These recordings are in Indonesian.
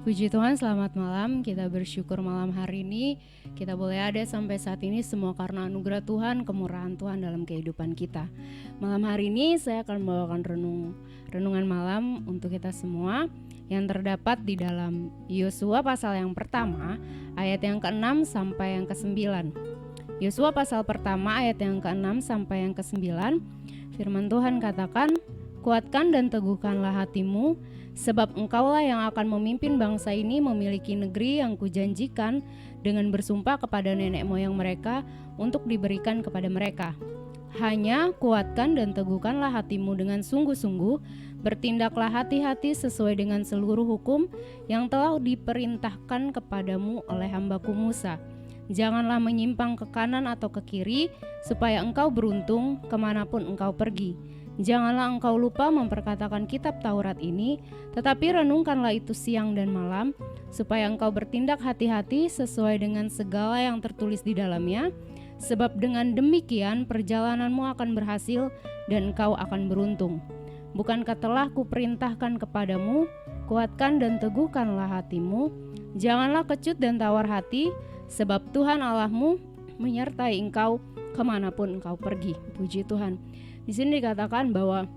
Puji Tuhan, selamat malam. Kita bersyukur malam hari ini kita boleh ada sampai saat ini semua karena anugerah Tuhan, kemurahan Tuhan dalam kehidupan kita. Malam hari ini saya akan membawakan renungan malam untuk kita semua yang terdapat di dalam Yosua pasal yang pertama ayat yang ke-6 sampai yang ke-9. Yosua pasal pertama ayat yang ke-6 sampai yang ke-9. Firman Tuhan katakan, "Kuatkan dan teguhkanlah hatimu, sebab engkaulah yang akan memimpin bangsa ini memiliki negeri yang kujanjikan dengan bersumpah kepada nenek moyang mereka untuk diberikan kepada mereka. Hanya kuatkan dan teguhkanlah hatimu dengan sungguh-sungguh, bertindaklah hati-hati sesuai dengan seluruh hukum yang telah diperintahkan kepadamu oleh hambaku Musa. Janganlah menyimpang ke kanan atau ke kiri, supaya engkau beruntung kemanapun engkau pergi. Janganlah engkau lupa memperkatakan kitab Taurat ini, tetapi renungkanlah itu siang dan malam, supaya engkau bertindak hati-hati sesuai dengan segala yang tertulis di dalamnya. Sebab dengan demikian perjalananmu akan berhasil dan engkau akan beruntung. Bukankah telah kuperintahkan kepadamu, kuatkan dan teguhkanlah hatimu, janganlah kecut dan tawar hati, sebab Tuhan Allahmu menyertai engkau kemanapun engkau pergi." Puji Tuhan. Di sini dikatakan bahwa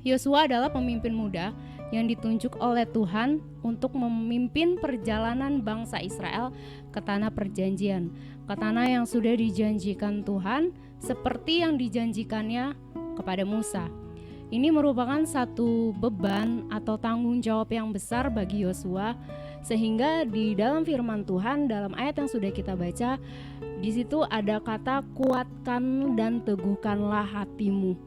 Yosua adalah pemimpin muda yang ditunjuk oleh Tuhan untuk memimpin perjalanan bangsa Israel ke tanah perjanjian, ke tanah yang sudah dijanjikan Tuhan seperti yang dijanjikannya kepada Musa. Ini merupakan satu beban atau tanggung jawab yang besar bagi Yosua, sehingga di dalam firman Tuhan dalam ayat yang sudah kita baca, di situ ada kata kuatkan dan teguhkanlah hatimu.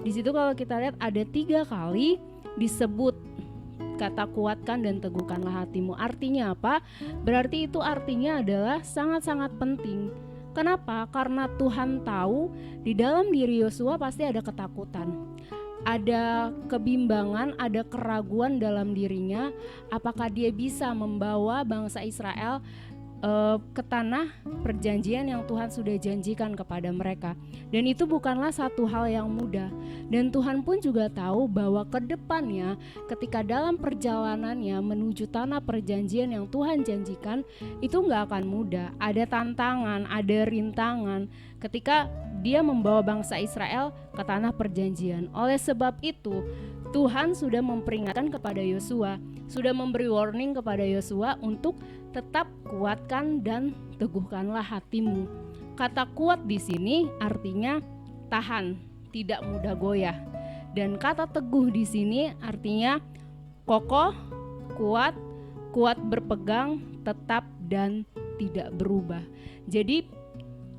Di situ kalau kita lihat ada 3 kali disebut kata kuatkan dan teguhkanlah hatimu. Artinya apa? Berarti itu artinya adalah sangat-sangat penting. Kenapa? Karena Tuhan tahu di dalam diri Yosua pasti ada ketakutan, ada kebimbangan, ada keraguan dalam dirinya. Apakah dia bisa membawa bangsa Israel ke tanah perjanjian yang Tuhan sudah janjikan kepada mereka. Dan itu bukanlah satu hal yang mudah. Dan Tuhan pun juga tahu bahwa ke depannya ketika dalam perjalanannya menuju tanah perjanjian yang Tuhan janjikan, itu gak akan mudah. Ada tantangan, ada rintangan ketika dia membawa bangsa Israel ke tanah perjanjian. Oleh sebab itu Tuhan sudah memperingatkan kepada Yosua, sudah memberi warning kepada Yosua untuk tetap kuatkan dan teguhkanlah hatimu. Kata kuat di sini artinya tahan, tidak mudah goyah. Dan kata teguh di sini artinya kokoh, kuat, kuat berpegang, tetap dan tidak berubah. Jadi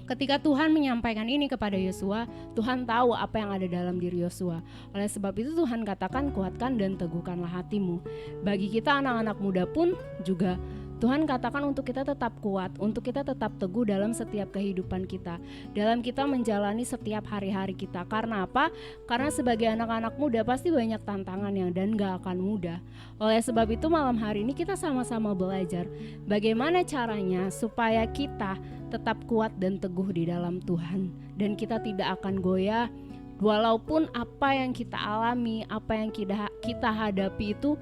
ketika Tuhan menyampaikan ini kepada Yosua, Tuhan tahu apa yang ada dalam diri Yosua. Oleh sebab itu Tuhan katakan kuatkan dan teguhkanlah hatimu. Bagi kita anak-anak muda pun juga Tuhan katakan untuk kita tetap kuat, untuk kita tetap teguh dalam setiap kehidupan kita, dalam kita menjalani setiap hari-hari kita. Karena apa? Karena sebagai anak-anak muda pasti banyak tantangan yang dan gak akan mudah. Oleh sebab itu malam hari ini kita sama-sama belajar bagaimana caranya supaya kita tetap kuat dan teguh di dalam Tuhan, dan kita tidak akan goyah walaupun apa yang kita alami, apa yang kita hadapi itu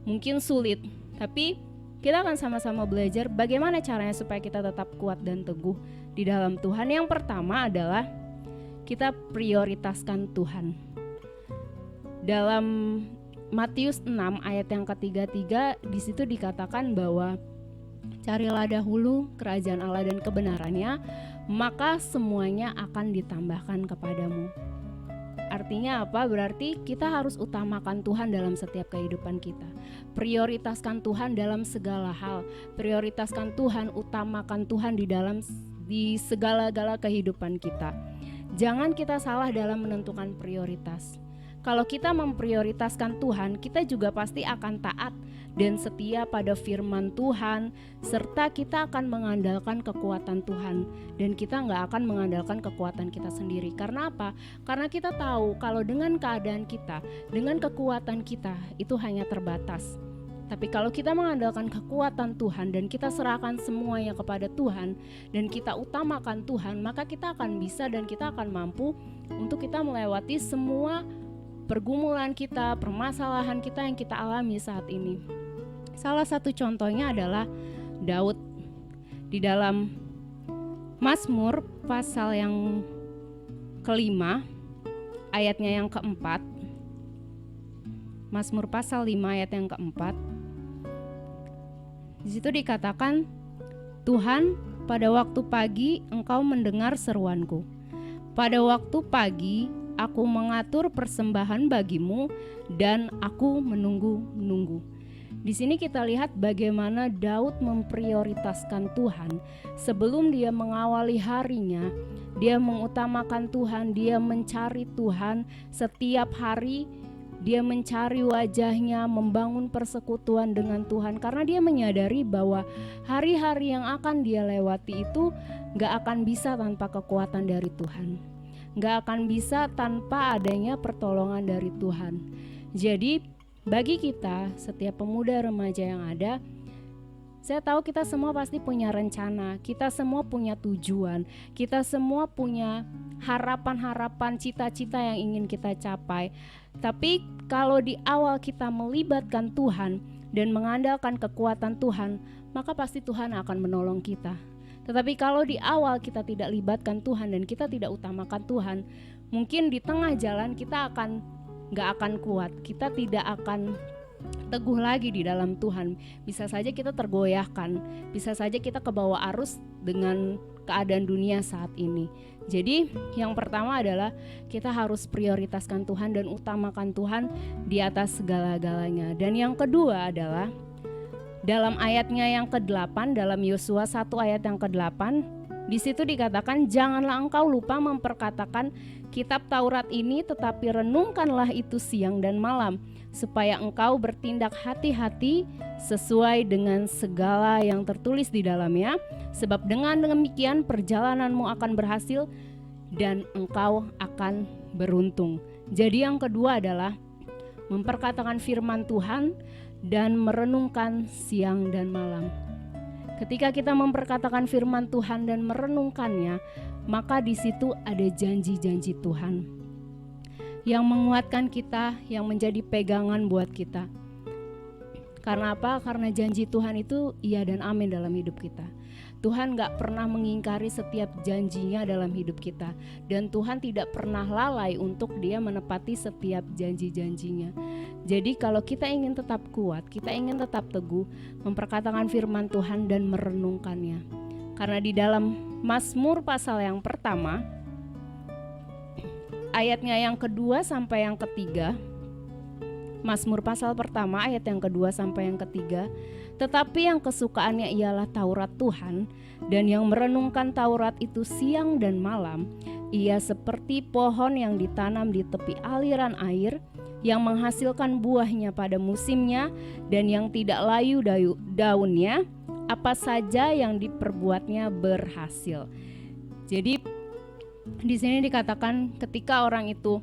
mungkin sulit. Tapi kita akan sama-sama belajar bagaimana caranya supaya kita tetap kuat dan teguh di dalam Tuhan. Yang pertama adalah kita prioritaskan Tuhan. Dalam Matius 6 ayat yang ke-33 di situ dikatakan bahwa carilah dahulu kerajaan Allah dan kebenarannya, maka semuanya akan ditambahkan kepadamu. Artinya apa? Berarti kita harus utamakan Tuhan dalam setiap kehidupan kita. Prioritaskan Tuhan dalam segala hal. Prioritaskan Tuhan, utamakan Tuhan di segala-gala kehidupan kita. Jangan kita salah dalam menentukan prioritas. Kalau kita memprioritaskan Tuhan, kita juga pasti akan taat dan setia pada firman Tuhan, serta kita akan mengandalkan kekuatan Tuhan, dan kita gak akan mengandalkan kekuatan kita sendiri. Karena apa? Karena kita tahu kalau dengan keadaan kita, dengan kekuatan kita itu hanya terbatas. Tapi kalau kita mengandalkan kekuatan Tuhan dan kita serahkan semuanya kepada Tuhan dan kita utamakan Tuhan, maka kita akan bisa dan kita akan mampu untuk kita melewati semua pergumulan kita, permasalahan kita yang kita alami saat ini. Salah satu contohnya adalah Daud. Di dalam Mazmur pasal yang kelima, ayatnya yang keempat. Mazmur pasal 5 ayat yang keempat. Di situ dikatakan, Tuhan, pada waktu pagi Engkau mendengar seruanku. Pada waktu pagi aku mengatur persembahan bagimu dan aku menunggu-nunggu. Di sini kita lihat bagaimana Daud memprioritaskan Tuhan. Sebelum dia mengawali harinya, dia mengutamakan Tuhan, dia mencari Tuhan setiap hari. Dia mencari wajahnya, membangun persekutuan dengan Tuhan, karena dia menyadari bahwa hari-hari yang akan dia lewati itu gak akan bisa tanpa kekuatan dari Tuhan, gak akan bisa tanpa adanya pertolongan dari Tuhan. Jadi bagi kita, setiap pemuda remaja yang ada, saya tahu kita semua pasti punya rencana, kita semua punya tujuan, kita semua punya harapan-harapan, cita-cita yang ingin kita capai. Tapi kalau di awal kita melibatkan Tuhan dan mengandalkan kekuatan Tuhan, maka pasti Tuhan akan menolong kita. Tetapi kalau di awal kita tidak libatkan Tuhan dan kita tidak utamakan Tuhan, mungkin di tengah jalan kita gak akan kuat, kita tidak akan teguh lagi di dalam Tuhan. Bisa saja kita tergoyahkan, bisa saja kita kebawa arus dengan keadaan dunia saat ini. Jadi yang pertama adalah kita harus prioritaskan Tuhan dan utamakan Tuhan di atas segala-galanya. Dan yang kedua adalah dalam ayatnya yang ke-8, dalam Yosua 1 ayat yang ke-8, di situ dikatakan, janganlah engkau lupa memperkatakan kitab Taurat ini, tetapi renungkanlah itu siang dan malam, supaya engkau bertindak hati-hati sesuai dengan segala yang tertulis di dalamnya, sebab dengan demikian perjalananmu akan berhasil dan engkau akan beruntung. Jadi yang kedua adalah memperkatakan firman Tuhan dan merenungkan siang dan malam. Ketika kita memperkatakan firman Tuhan dan merenungkannya, maka di situ ada janji-janji Tuhan yang menguatkan kita, yang menjadi pegangan buat kita. Karena apa? Karena janji Tuhan itu iya dan amin dalam hidup kita. Tuhan gak pernah mengingkari setiap janjinya dalam hidup kita. Dan Tuhan tidak pernah lalai untuk dia menepati setiap janji-janjinya. Jadi kalau kita ingin tetap kuat, kita ingin tetap teguh, memperkatakan firman Tuhan dan merenungkannya. Karena di dalam Mazmur pasal yang pertama, ayatnya yang kedua sampai yang ketiga, Mazmur pasal pertama ayat yang kedua sampai yang ketiga, tetapi yang kesukaannya ialah Taurat Tuhan, dan yang merenungkan Taurat itu siang dan malam, ia seperti pohon yang ditanam di tepi aliran air, yang menghasilkan buahnya pada musimnya, dan yang tidak layu daunnya, apa saja yang diperbuatnya berhasil. Jadi di sini dikatakan ketika orang itu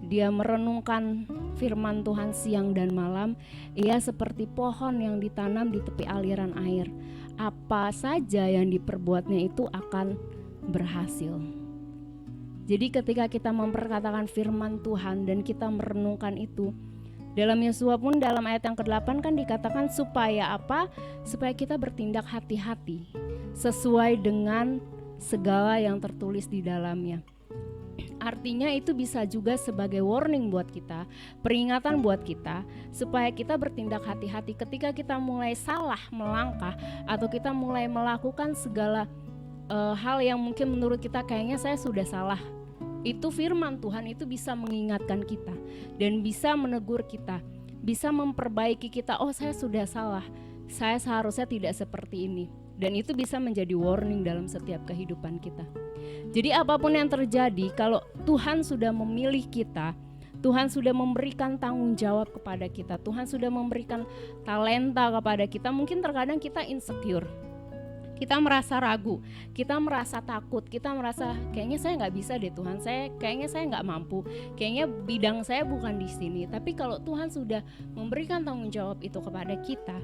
dia merenungkan firman Tuhan siang dan malam, ia seperti pohon yang ditanam di tepi aliran air. Apa saja yang diperbuatnya itu akan berhasil. Jadi ketika kita memperkatakan firman Tuhan dan kita merenungkan itu, dalam Yosua pun dalam ayat yang ke-8 kan dikatakan supaya apa? Supaya kita bertindak hati-hati sesuai dengan segala yang tertulis di dalamnya. Artinya itu bisa juga sebagai warning buat kita, peringatan buat kita, supaya kita bertindak hati-hati ketika kita mulai salah melangkah atau kita mulai melakukan segala hal yang mungkin menurut kita kayaknya saya sudah salah. Itu firman Tuhan itu bisa mengingatkan kita dan bisa menegur kita, bisa memperbaiki kita. Oh, saya sudah salah, saya seharusnya tidak seperti ini. Dan itu bisa menjadi warning dalam setiap kehidupan kita. Jadi apapun yang terjadi, kalau Tuhan sudah memilih kita, Tuhan sudah memberikan tanggung jawab kepada kita, Tuhan sudah memberikan talenta kepada kita, mungkin terkadang kita insecure, kita merasa ragu, kita merasa takut, kita merasa kayaknya saya nggak bisa deh Tuhan, kayaknya saya nggak mampu, kayaknya bidang saya bukan di sini. Tapi kalau Tuhan sudah memberikan tanggung jawab itu kepada kita,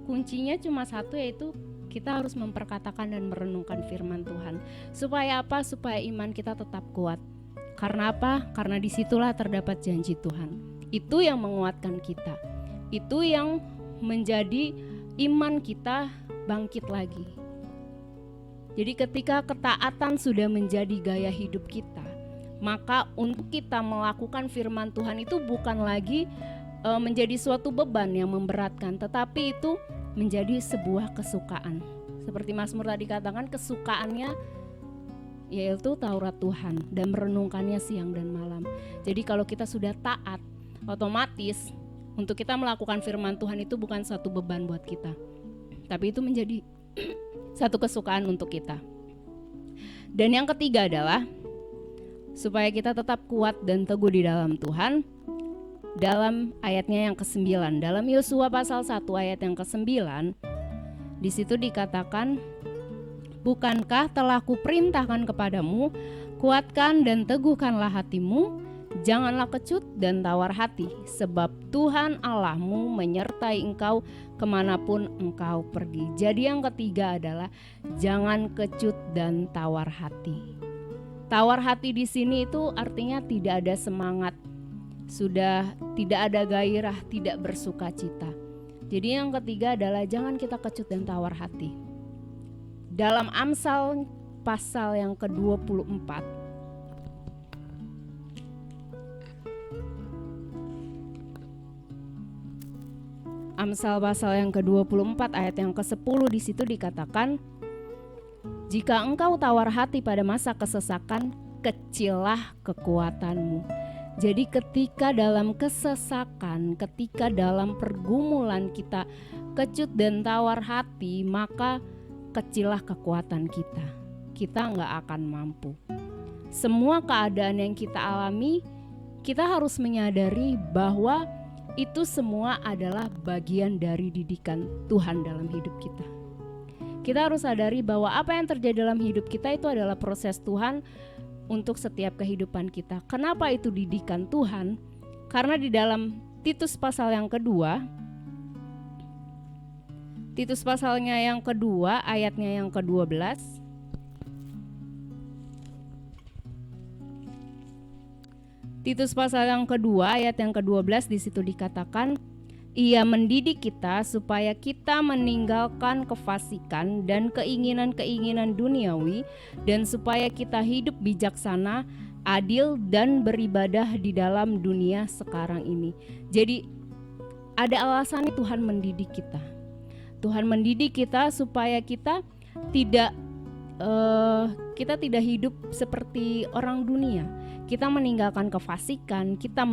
kuncinya cuma satu, yaitu kita harus memperkatakan dan merenungkan firman Tuhan. Supaya apa? Supaya iman kita tetap kuat. Karena apa? Karena disitulah terdapat janji Tuhan. Itu yang menguatkan kita. Itu yang menjadi iman kita bangkit lagi. Jadi ketika ketaatan sudah menjadi gaya hidup kita, maka untuk kita melakukan firman Tuhan itu bukan lagi menjadi suatu beban yang memberatkan, tetapi itu menjadi sebuah kesukaan. Seperti Mazmur tadi katakan, kesukaannya yaitu Taurat Tuhan dan merenungkannya siang dan malam. Jadi kalau kita sudah taat, otomatis untuk kita melakukan firman Tuhan itu bukan satu beban buat kita, tapi itu menjadi satu kesukaan untuk kita. Dan yang ketiga adalah supaya kita tetap kuat dan teguh di dalam Tuhan. Dalam ayatnya yang ke-9, dalam Yosua pasal 1 ayat yang ke-9, di situ dikatakan, bukankah telah kuperintahkan kepadamu, kuatkan dan teguhkanlah hatimu, janganlah kecut dan tawar hati, sebab Tuhan Allahmu menyertai engkau kemanapun engkau pergi. Jadi yang ketiga adalah jangan kecut dan tawar hati. Tawar hati di sini itu artinya tidak ada semangat, sudah tidak ada gairah, tidak bersuka cita. Jadi yang ketiga adalah jangan kita kecut dan tawar hati. Dalam Amsal pasal yang ke-24, Amsal pasal yang ke-24 ayat yang ke-10, di situ dikatakan, jika engkau tawar hati pada masa kesesakan, kecillah kekuatanmu. Jadi ketika dalam kesesakan, ketika dalam pergumulan kita kecut dan tawar hati, maka kecillah kekuatan kita. Kita nggak akan mampu. Semua keadaan yang kita alami, kita harus menyadari bahwa itu semua adalah bagian dari didikan Tuhan dalam hidup kita. Kita harus sadari bahwa apa yang terjadi dalam hidup kita itu adalah proses Tuhan untuk setiap kehidupan kita. Kenapa itu didikan Tuhan? Karena di dalam Titus pasal yang kedua, Titus pasalnya yang kedua, ayatnya yang ke-12, Titus pasal yang kedua, ayat yang ke-12, di situ dikatakan, Ia mendidik kita supaya kita meninggalkan kefasikan dan keinginan-keinginan duniawi, dan supaya kita hidup bijaksana, adil, dan beribadah di dalam dunia sekarang ini. Jadi ada alasannya Tuhan mendidik kita. Tuhan mendidik kita supaya kita tidak hidup seperti orang dunia. Kita meninggalkan kefasikan, kita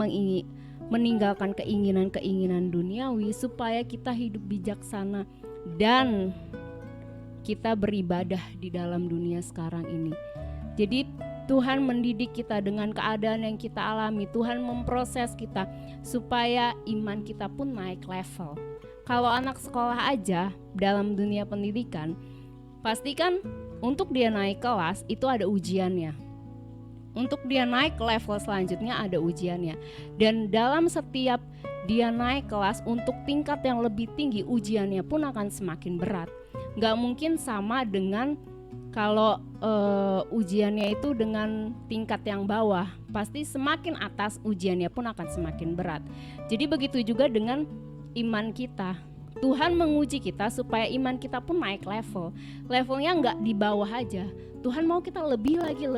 meninggalkan keinginan-keinginan duniawi supaya kita hidup bijaksana dan kita beribadah di dalam dunia sekarang ini. Jadi Tuhan mendidik kita dengan keadaan yang kita alami. Tuhan memproses kita supaya iman kita pun naik level. Kalau anak sekolah aja dalam dunia pendidikan, pastikan untuk dia naik kelas itu ada ujiannya. Untuk dia naik ke level selanjutnya ada ujiannya. Dan dalam setiap dia naik kelas untuk tingkat yang lebih tinggi, ujiannya pun akan semakin berat. Gak mungkin sama dengan kalau ujiannya itu dengan tingkat yang bawah. Pasti semakin atas ujiannya pun akan semakin berat. Jadi begitu juga dengan iman kita. Tuhan menguji kita supaya iman kita pun naik level. Levelnya gak di bawah aja. Tuhan mau kita lebih lagi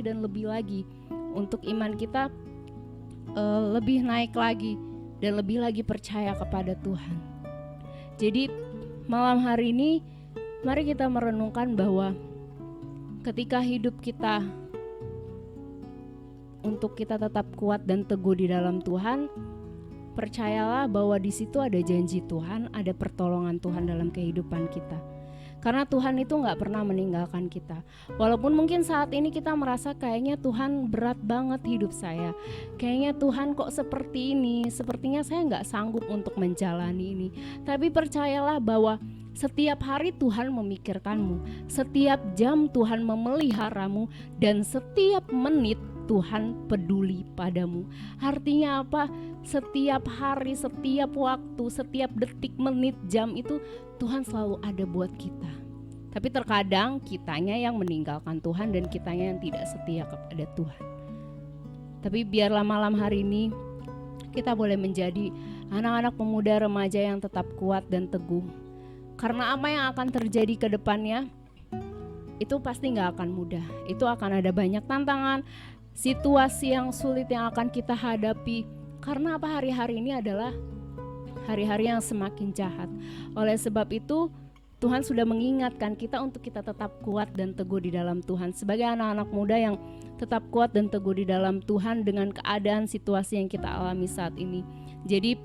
dan lebih lagi untuk iman kita lebih naik lagi dan lebih lagi percaya kepada Tuhan. Jadi malam hari ini mari kita merenungkan bahwa ketika hidup kita untuk kita tetap kuat dan teguh di dalam Tuhan, percayalah bahwa di situ ada janji Tuhan, ada pertolongan Tuhan dalam kehidupan kita. Karena Tuhan itu gak pernah meninggalkan kita. Walaupun mungkin saat ini kita merasa kayaknya Tuhan berat banget hidup saya. Kayaknya Tuhan kok seperti ini, sepertinya saya gak sanggup untuk menjalani ini. Tapi percayalah bahwa setiap hari Tuhan memikirkanmu, setiap jam Tuhan memeliharamu, dan setiap menit Tuhan peduli padamu. Artinya apa? Setiap hari, setiap waktu, setiap detik, menit, jam itu Tuhan selalu ada buat kita. Tapi terkadang kitanya yang meninggalkan Tuhan dan kitanya yang tidak setia kepada Tuhan. Tapi biarlah malam hari ini kita boleh menjadi anak-anak pemuda remaja yang tetap kuat dan teguh. Karena apa yang akan terjadi ke depannya itu pasti gak akan mudah. Itu akan ada banyak tantangan, situasi yang sulit yang akan kita hadapi. Karena apa, hari-hari ini adalah hari-hari yang semakin jahat. Oleh sebab itu Tuhan sudah mengingatkan kita untuk kita tetap kuat dan teguh di dalam Tuhan. Sebagai anak-anak muda yang tetap kuat dan teguh di dalam Tuhan dengan keadaan situasi yang kita alami saat ini. Jadi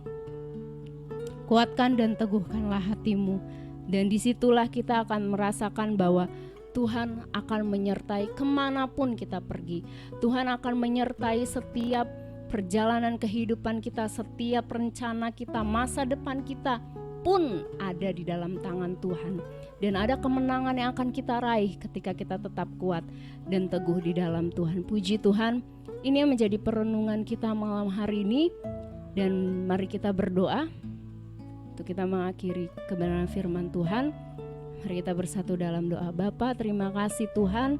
kuatkan dan teguhkanlah hatimu. Dan disitulah kita akan merasakan bahwa Tuhan akan menyertai kemanapun kita pergi. Tuhan akan menyertai setiap perjalanan kehidupan kita, setiap rencana kita, masa depan kita pun ada di dalam tangan Tuhan. Dan ada kemenangan yang akan kita raih ketika kita tetap kuat dan teguh di dalam Tuhan. Puji Tuhan, ini yang menjadi perenungan kita malam hari ini. Dan mari kita berdoa untuk kita mengakhiri kebenaran firman Tuhan. Mari kita bersatu dalam doa. Bapa, terima kasih Tuhan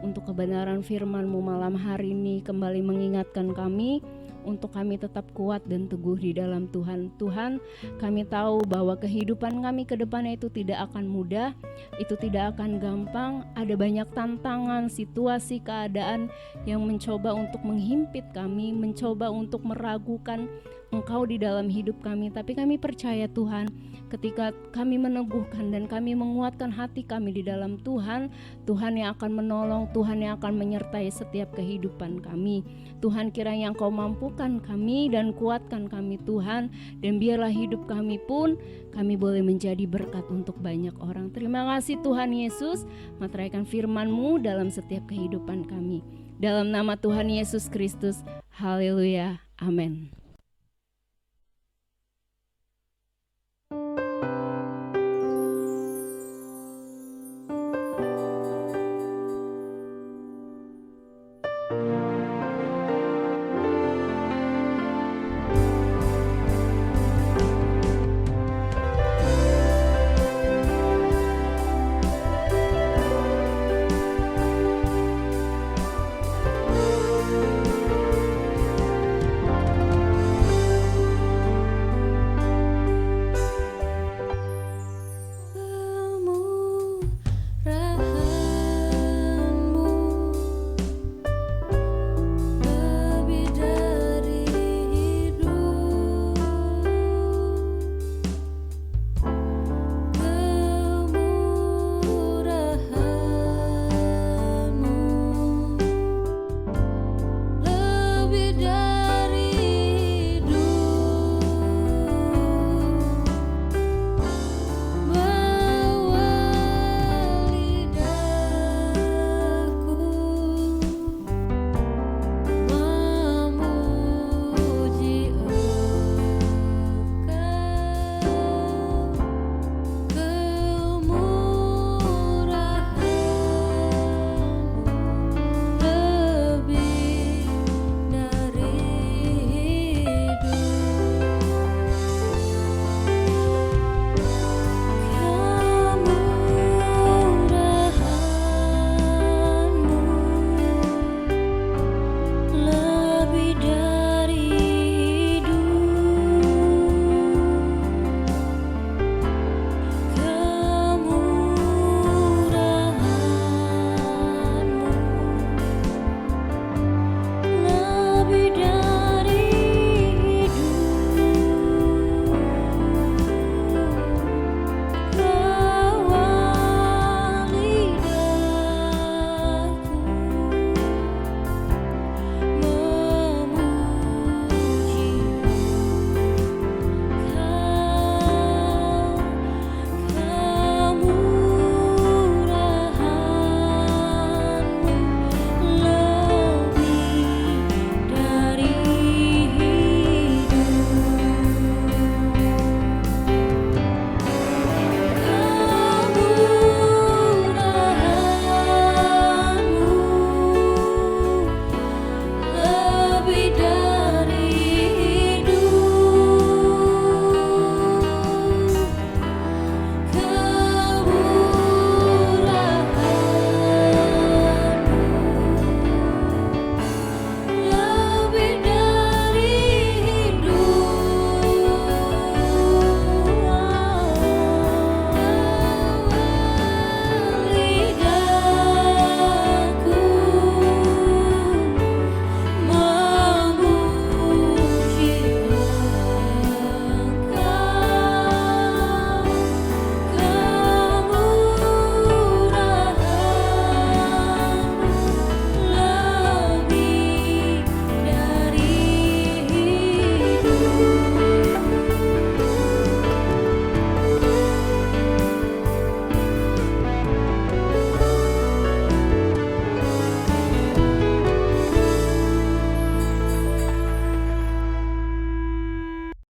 untuk kebenaran firman-Mu malam hari ini kembali mengingatkan kami untuk kami tetap kuat dan teguh di dalam Tuhan. Tuhan, kami tahu bahwa kehidupan kami ke depannya itu tidak akan mudah, itu tidak akan gampang. Ada banyak tantangan, situasi, keadaan yang mencoba untuk menghimpit kami, mencoba untuk meragukan Engkau di dalam hidup kami. Tapi kami percaya Tuhan, ketika kami meneguhkan dan kami menguatkan hati kami di dalam Tuhan, Tuhan yang akan menolong, Tuhan yang akan menyertai setiap kehidupan kami. Tuhan, kiranya Engkau mampukan kami dan kuatkan kami Tuhan, dan biarlah hidup kami pun kami boleh menjadi berkat untuk banyak orang. Terima kasih Tuhan Yesus, materaikan firman-Mu dalam setiap kehidupan kami. Dalam nama Tuhan Yesus Kristus, haleluya, amin.